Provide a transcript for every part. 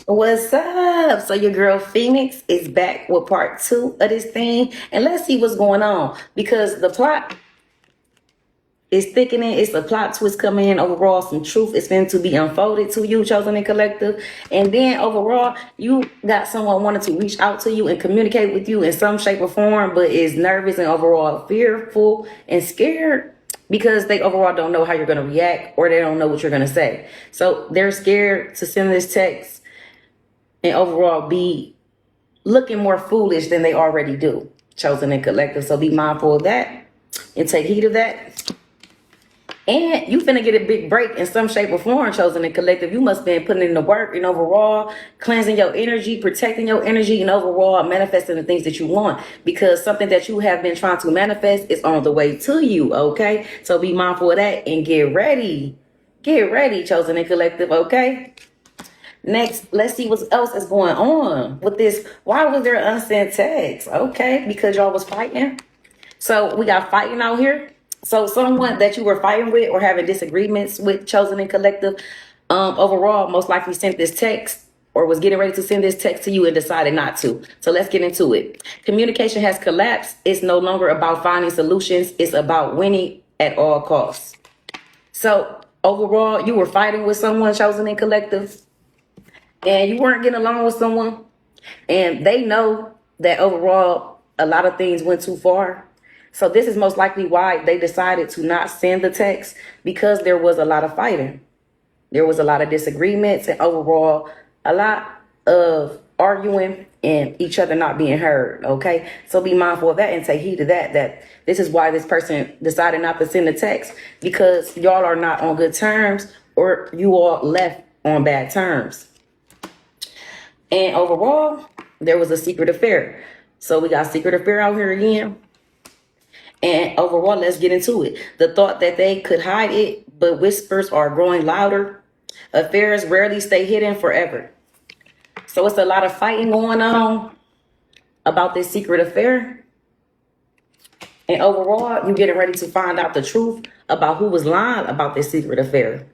What's up? So your girl Phoenix is back with part two of this thing, and let's see what's going on because the plot is thickening. It's a plot twist coming in. Overall, some truth is going to be unfolded to you, chosen and collective, and then overall, you got someone wanting to reach out to you and communicate with you in some shape or form, but is nervous and overall fearful and scared because they overall don't know how you're going to react or they don't know what you're going to say. So they're scared to send this text and overall be looking more foolish than they already do, chosen and collective. So be mindful of that and take heed of that. And you finna get a big break in some shape or form, chosen and collective. You must be putting in the work and overall cleansing your energy, protecting your energy, and overall manifesting the things that you want. Because something that you have been trying to manifest is on the way to you, okay? So be mindful of that and get ready. Get ready, chosen and collective, okay? Next, let's see what else is going on with this. Why was there unsent text? Okay, because y'all was fighting. So we got fighting out here. So someone that you were fighting with or having disagreements with, chosen and collective, overall, most likely sent this text or was getting ready to send this text to you and decided not to. So let's get into it. Communication has collapsed. It's no longer about finding solutions. It's about winning at all costs. So overall, you were fighting with someone, chosen and collective, and you weren't getting along with someone, and they know that overall a lot of things went too far. So this is most likely why they decided to not send the text, because there was a lot of fighting. There was a lot of disagreements and overall a lot of arguing and each other not being heard. Okay. So be mindful of that and take heed of that this is why this person decided not to send the text, because y'all are not on good terms or you all left on bad terms. And overall, there was a secret affair. So we got secret affair out here again. And overall, let's get into it. The thought that they could hide it, but whispers are growing louder. Affairs rarely stay hidden forever. So it's a lot of fighting going on about this secret affair. And overall, you're getting ready to find out the truth about who was lying about this secret affair.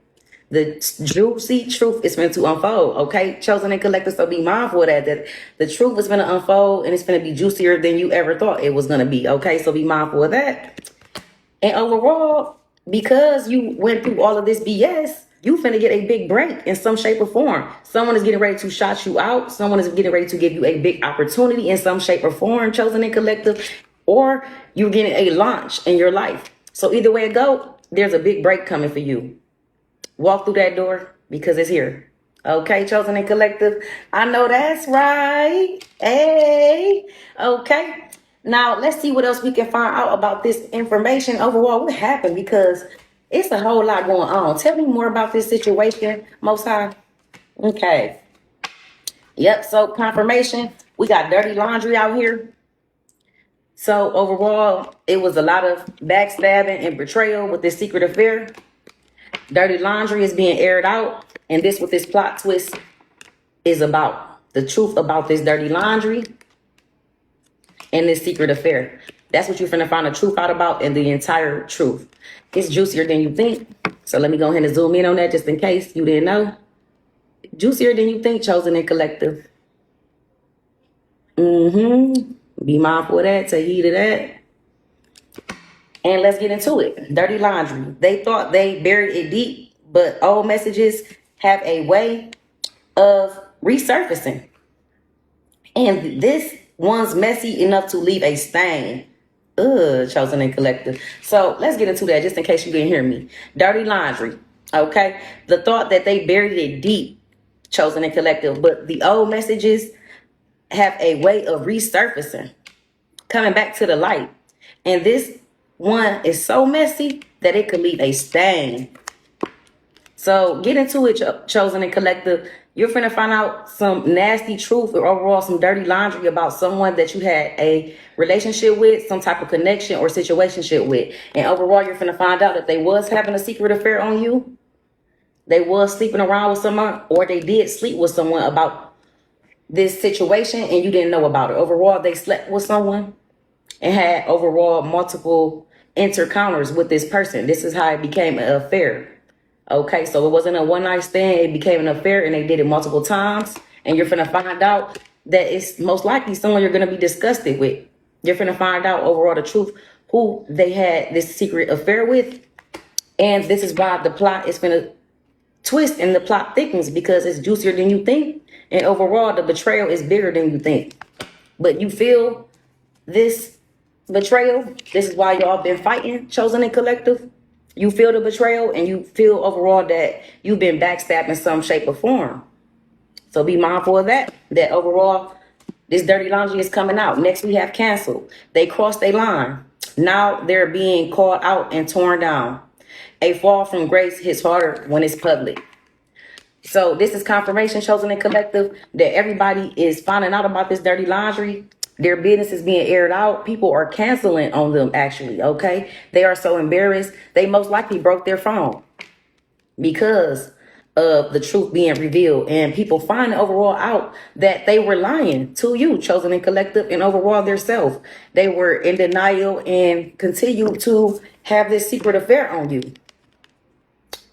The juicy truth is meant to unfold, okay? Chosen and collected, so be mindful of that the truth is going to unfold and it's going to be juicier than you ever thought it was going to be, okay? So be mindful of that. And overall, because you went through all of this BS, you finna get a big break in some shape or form. Someone is getting ready to shout you out. Someone is getting ready to give you a big opportunity in some shape or form, chosen and collective, or you're getting a launch in your life. So either way it go, there's a big break coming for you. Walk through that door because it's here. Okay, chosen and collective. I know that's right. Hey, okay. Now let's see what else we can find out about this information. Overall, what happened? Because it's a whole lot going on. Tell me more about this situation, Most High. Okay. Yep, so confirmation. We got dirty laundry out here. So overall, it was a lot of backstabbing and betrayal with this secret affair. Dirty laundry is being aired out, and this what this plot twist is about. The truth about this dirty laundry and this secret affair. That's what you're finna find the truth out about, and the entire truth. It's juicier than you think. So let me go ahead and zoom in on that just in case you didn't know. Juicier than you think, chosen and collective. Be mindful of that, take heed of that. And let's get into it. Dirty laundry. They thought they buried it deep, but old messages have a way of resurfacing. And this one's messy enough to leave a stain. Chosen and collective. So let's get into that just in case you didn't hear me. Dirty laundry. Okay. The thought that they buried it deep, chosen and collective, but the old messages have a way of resurfacing, coming back to the light. And this one is so messy that it could leave a stain. So get into it, chosen and collective. You're finna find out some nasty truth or overall some dirty laundry about someone that you had a relationship with, some type of connection or situationship with. And overall, you're finna find out that they was having a secret affair on you. They was sleeping around with someone, or they did sleep with someone about this situation and you didn't know about it. Overall, they slept with someone and had overall multiple encounters with this person. This is how it became an affair. Okay, so it wasn't a one night stand. It became an affair and they did it multiple times. And you're finna find out that it's most likely someone you're gonna be disgusted with. You're finna find out overall the truth, who they had this secret affair with. And this is why the plot is finna twist and the plot thickens, because it's juicier than you think. And overall, the betrayal is bigger than you think. But you feel this betrayal. This is why y'all been fighting, Chosen and Collective. You feel the betrayal, and you feel overall that you've been backstabbed in some shape or form. So be mindful of that, that overall, this dirty laundry is coming out. Next, we have canceled. They crossed a line. Now they're being called out and torn down. A fall from grace hits harder when it's public. So this is confirmation, Chosen and Collective, that everybody is finding out about this dirty laundry. Their business is being aired out. People are canceling on them, actually, okay? They are so embarrassed. They most likely broke their phone because of the truth being revealed, and people find overall out that they were lying to you, Chosen and Collective, and overall their self. They were in denial and continue to have this secret affair on you.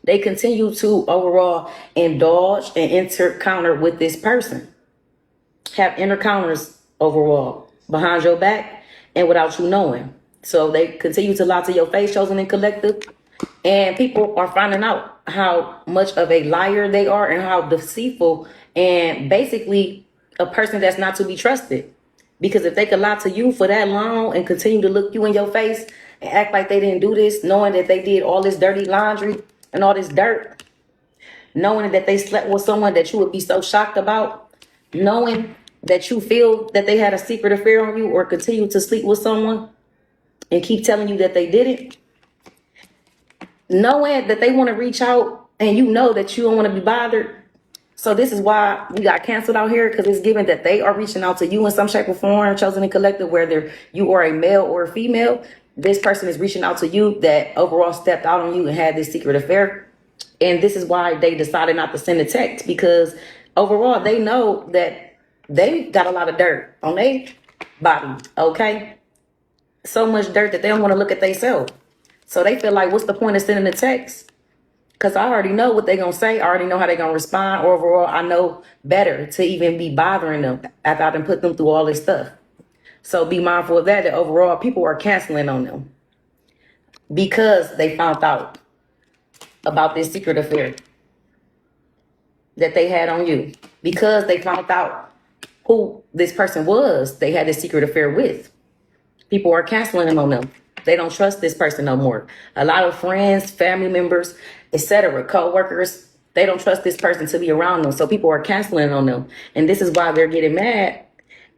They continue to overall indulge and encounter with this person, have encounters overall behind your back and without you knowing. So they continue to lie to your face, Chosen and Collective. And people are finding out how much of a liar they are and how deceitful and basically a person that's not to be trusted. Because if they could lie to you for that long and continue to look you in your face and act like they didn't do this, knowing that they did all this dirty laundry and all this dirt, knowing that they slept with someone that you would be so shocked about, knowing that you feel that they had a secret affair on you or continue to sleep with someone and keep telling you that they didn't, knowing that they want to reach out and you know that you don't want to be bothered. So this is why we got canceled out here, because it's given that they are reaching out to you in some shape or form, Chosen and Collective, whether you are a male or a female. This person is reaching out to you that overall stepped out on you and had this secret affair. And this is why they decided not to send a text, because overall they know that they got a lot of dirt on their body, okay? So much dirt that they don't want to look at themselves. So they feel like, what's the point of sending a text? Because I already know what they're going to say. I already know how they're going to respond. Overall, I know better to even be bothering them after I done put them through all this stuff. So be mindful of that, that overall people are canceling on them because they found out about this secret affair that they had on you. Because they found out who this person was they had this secret affair with. People are canceling on them. They don't trust this person no more. A lot of friends, family members, etc., co-workers, they don't trust this person to be around them. So people are canceling on them. And this is why they're getting mad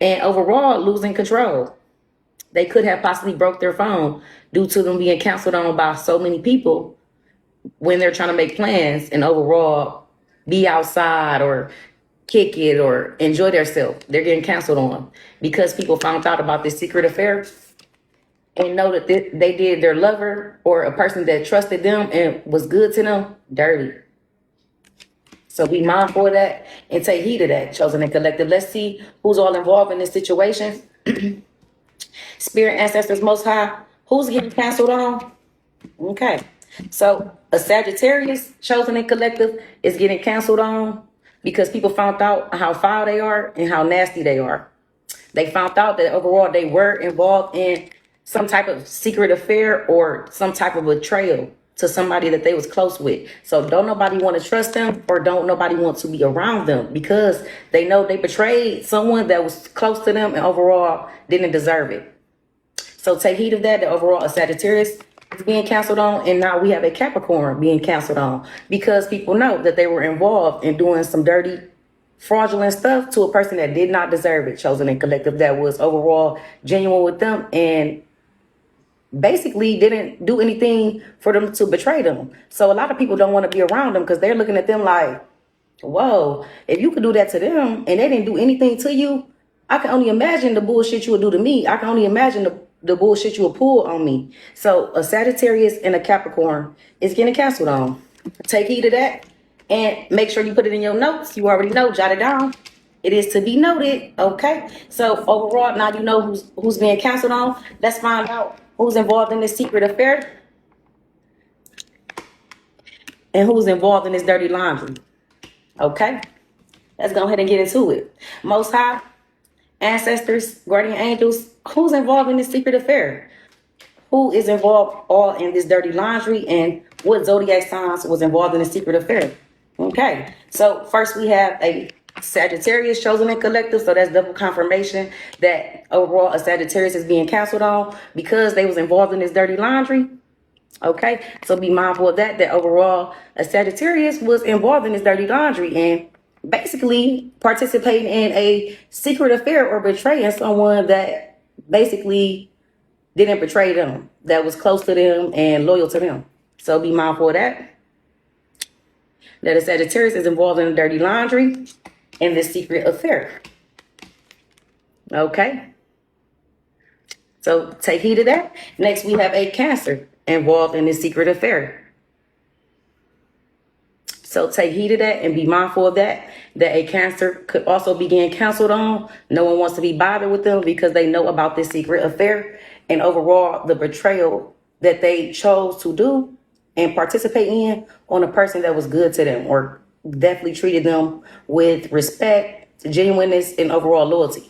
and overall losing control. They could have possibly broke their phone due to them being canceled on by so many people when they're trying to make plans and overall be outside or kick it or enjoy themselves. They're getting canceled on because people found out about this secret affair and know that they did their lover or a person that trusted them and was good to them dirty. So be mindful of that and take heed of that, Chosen and Collective. Let's see who's all involved in this situation. Spirit, ancestors, most high, who's getting canceled on? Okay. So a Sagittarius, Chosen and Collective, is getting canceled on because people found out how foul they are and how nasty they are. They found out that overall they were involved in some type of secret affair or some type of betrayal to somebody that they was close with. So don't nobody want to trust them or don't nobody want to be around them because they know they betrayed someone that was close to them and overall didn't deserve it. So take heed of that. The overall a Sagittarius is being canceled on, and now we have a Capricorn being canceled on because people know that they were involved in doing some dirty, fraudulent stuff to a person that did not deserve it, Chosen and Collective, that was overall genuine with them and basically didn't do anything for them to betray them. So a lot of people don't want to be around them because they're looking at them like, whoa, if you could do that to them and they didn't do anything to you, I can only imagine the bullshit you would do to me. I can only imagine the bullshit you would pull on me. So a Sagittarius and a Capricorn is getting canceled on. Take heed of that and make sure you put it in your notes. You already know, jot it down. It is to be noted, okay? So overall, now you know who's being canceled on. Let's find out who's involved in this secret affair and who's involved in this dirty laundry, okay? Let's go ahead and get into it. Most High, ancestors, guardian angels, who's involved in this secret affair? Who is involved all in this dirty laundry, and what zodiac signs was involved in the secret affair? Okay, so first we have a Sagittarius chosen in collective, so that's double confirmation that overall a Sagittarius is being canceled on because they was involved in this dirty laundry. Okay, so be mindful of that overall a Sagittarius was involved in this dirty laundry and basically participating in a secret affair or betraying someone that basically didn't betray them, that was close to them and loyal to them. So be mindful of that. That a Sagittarius is involved in dirty laundry and this secret affair. Okay. So take heed of that. Next, we have a Cancer involved in this secret affair. So take heed of that and be mindful of that a Cancer could also be getting canceled on. No one wants to be bothered with them because they know about this secret affair and overall the betrayal that they chose to do and participate in on a person that was good to them or definitely treated them with respect, genuineness, and overall loyalty.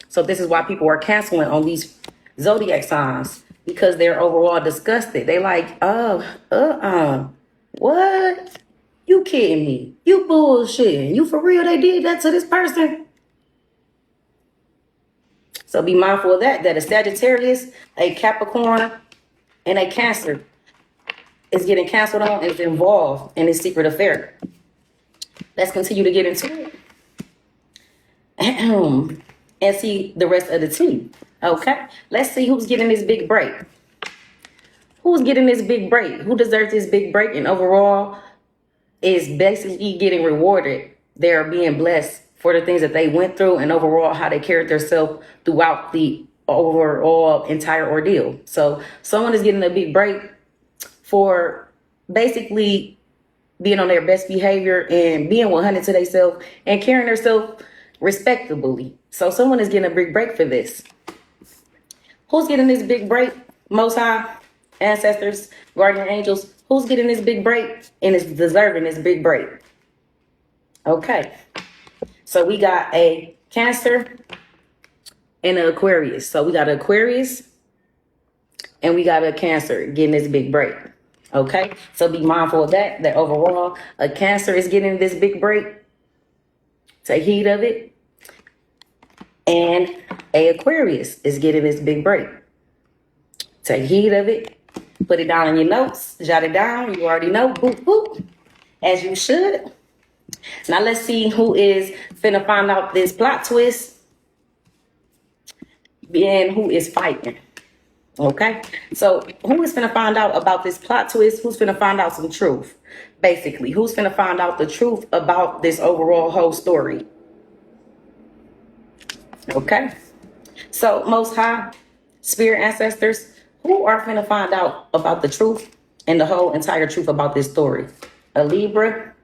So this is why people are canceling on these zodiac signs, because they're overall disgusted. They like, what? You kidding me? You bullshitting? You for real? They did that to this person? So be mindful of that a Sagittarius, a Capricorn, and a Cancer is getting canceled on and is involved in this secret affair. Let's continue to get into it and see the rest of the team. Okay, let's see who's getting this big break. Who's getting this big break? Who deserves this big break and overall is basically getting rewarded? They're being blessed for the things that they went through and overall how they carried themselves throughout the overall entire ordeal. So someone is getting a big break for basically being on their best behavior and being 100 to themselves and carrying themselves respectably. So someone is getting a big break for this. Who's getting this big break? Most High, ancestors, guardian angels. Who's getting this big break and is deserving this big break? Okay. So we got a Cancer and an Aquarius. So we got an Aquarius and we got a Cancer getting this big break. Okay, so be mindful of that overall a Cancer is getting this big break. Take heed of it. And a Aquarius is getting this big break. Take heed of it. Put it down in your notes. Jot it down. You already know. Boop, boop. As you should. Now let's see who is finna find out this plot twist and who is fighting. Okay, so who is finna find out about this plot twist? Who's finna find out some truth? Basically, who's finna find out the truth about this overall whole story? Okay, so Most High, spirit ancestors, who are finna find out about the truth and the whole entire truth about this story? A Libra,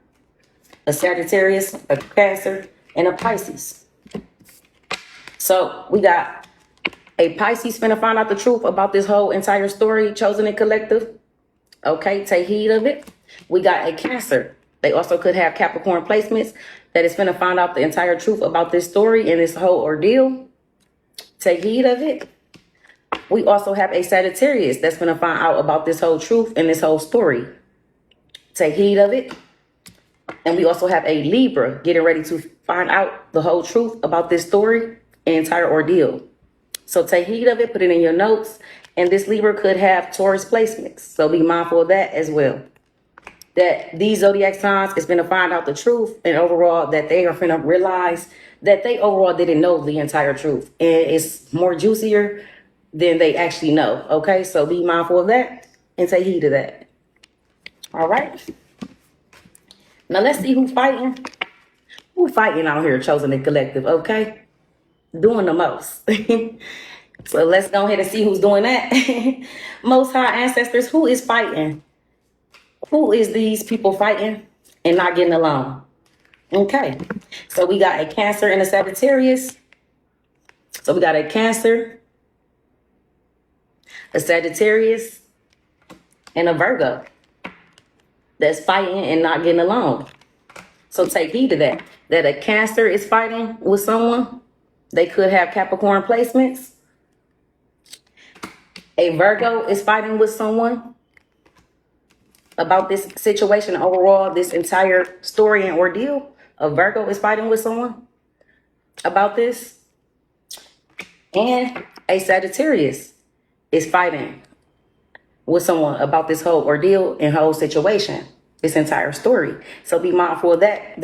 a Sagittarius, a Cancer, and a Pisces. So we got a Pisces finna find out the truth about this whole entire story, chosen and collective. Okay, take heed of it. We got a Cancer. They also could have Capricorn placements that is finna find out the entire truth about this story and this whole ordeal. Take heed of it. We also have a Sagittarius that's finna find out about this whole truth and this whole story. Take heed of it. And we also have a Libra getting ready to find out the whole truth about this story and entire ordeal. So take heed of it, put it in your notes. And this Libra could have Taurus placements. So be mindful of that as well. That these zodiac signs is going to find out the truth and overall that they are going to realize that they overall didn't know the entire truth. And it's more juicier than they actually know. Okay, so be mindful of that and take heed of that. All right. Now let's see who's fighting. Who's fighting out here, chosen and collective, okay? Doing the most. So let's go ahead and see who's doing that. Most High ancestors, who is fighting? Who is these people fighting and not getting along? Okay, so we got a Cancer and a Sagittarius. So we got a Cancer, a Sagittarius, and a Virgo that's fighting and not getting along. So take heed of that. That a Cancer is fighting with someone. They could have Capricorn placements. A Virgo is fighting with someone about this situation overall, this entire story and ordeal. A Virgo is fighting with someone about this. And a Sagittarius is fighting with someone about this whole ordeal and whole situation, this entire story. So be mindful of that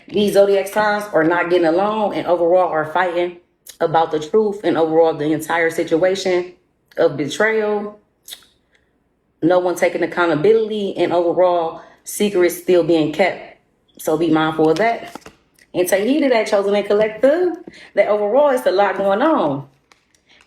these zodiac signs are not getting along and overall are fighting about the truth and overall the entire situation of betrayal, no one taking accountability, and overall secrets still being kept. So be mindful of that. And take heed of that, chosen and collective, that overall it's a lot going on.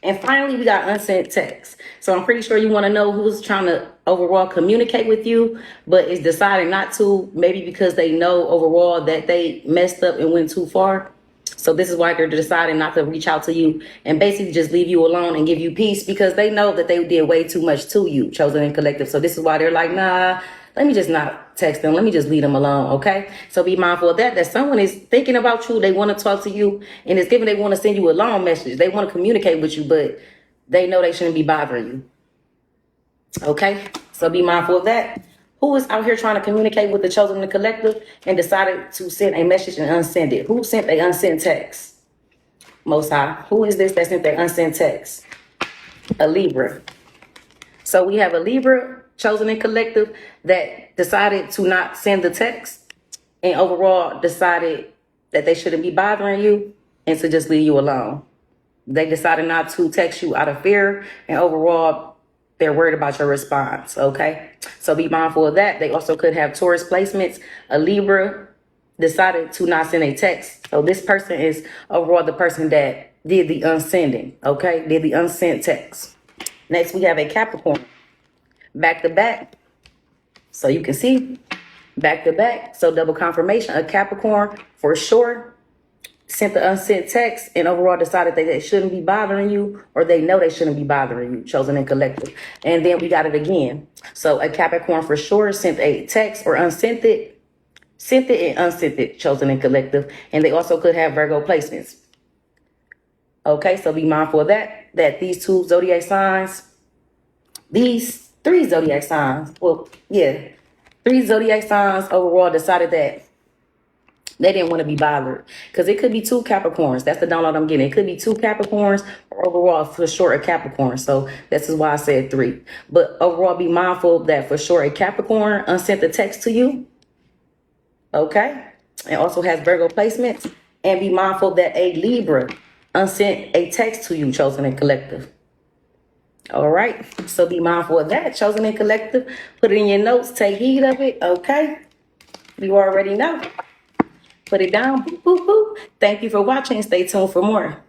And finally, we got unsent text. So I'm pretty sure you want to know who's trying to overall communicate with you, but is deciding not to, maybe because they know overall that they messed up and went too far. So this is why they're deciding not to reach out to you and basically just leave you alone and give you peace, because they know that they did way too much to you, chosen and collective. So this is why they're like, nah, let me just not text them. Let me just leave them alone, okay? So be mindful of that someone is thinking about you. They want to talk to you, and it's given they want to send you a long message. They want to communicate with you, but they know they shouldn't be bothering you, okay? So be mindful of that. Who is out here trying to communicate with the chosen and the collective and decided to send a message and unsend it? Who sent a unsent text? Most High. Who is this that sent the unsent text? A Libra. So we have a Libra, chosen and collective, that decided to not send the text and overall decided that they shouldn't be bothering you and to just leave you alone. They decided not to text you out of fear, and overall they're worried about your response, okay? So be mindful of that. They also could have Taurus placements. A Libra decided to not send a text. So this person is overall the person that did the unsending, okay? Did the unsent text. Next, we have a Capricorn. Back to back. So you can see, back to back. So double confirmation. A Capricorn, for sure, sent the unsent text and overall decided that they shouldn't be bothering you, or they know they shouldn't be bothering you, chosen and collective. And then we got it again. So a Capricorn for sure sent a text or unsent it, sent it and unsent it, chosen and collective. And they also could have Virgo placements. Okay, so be mindful of that these two zodiac signs, these three zodiac signs, well, yeah, three zodiac signs overall decided that they didn't want to be bothered, because it could be two Capricorns. That's the download I'm getting. It could be two Capricorns, or overall for sure a Capricorn. So this is why I said three. But overall, be mindful that for sure a Capricorn unsent the text to you. Okay. It also has Virgo placements. And be mindful that a Libra unsent a text to you, chosen and collective. All right. So be mindful of that, chosen and collective. Put it in your notes. Take heed of it. Okay. You already know. Put it down. Boop, boop, boop. Thank you for watching. Stay tuned for more.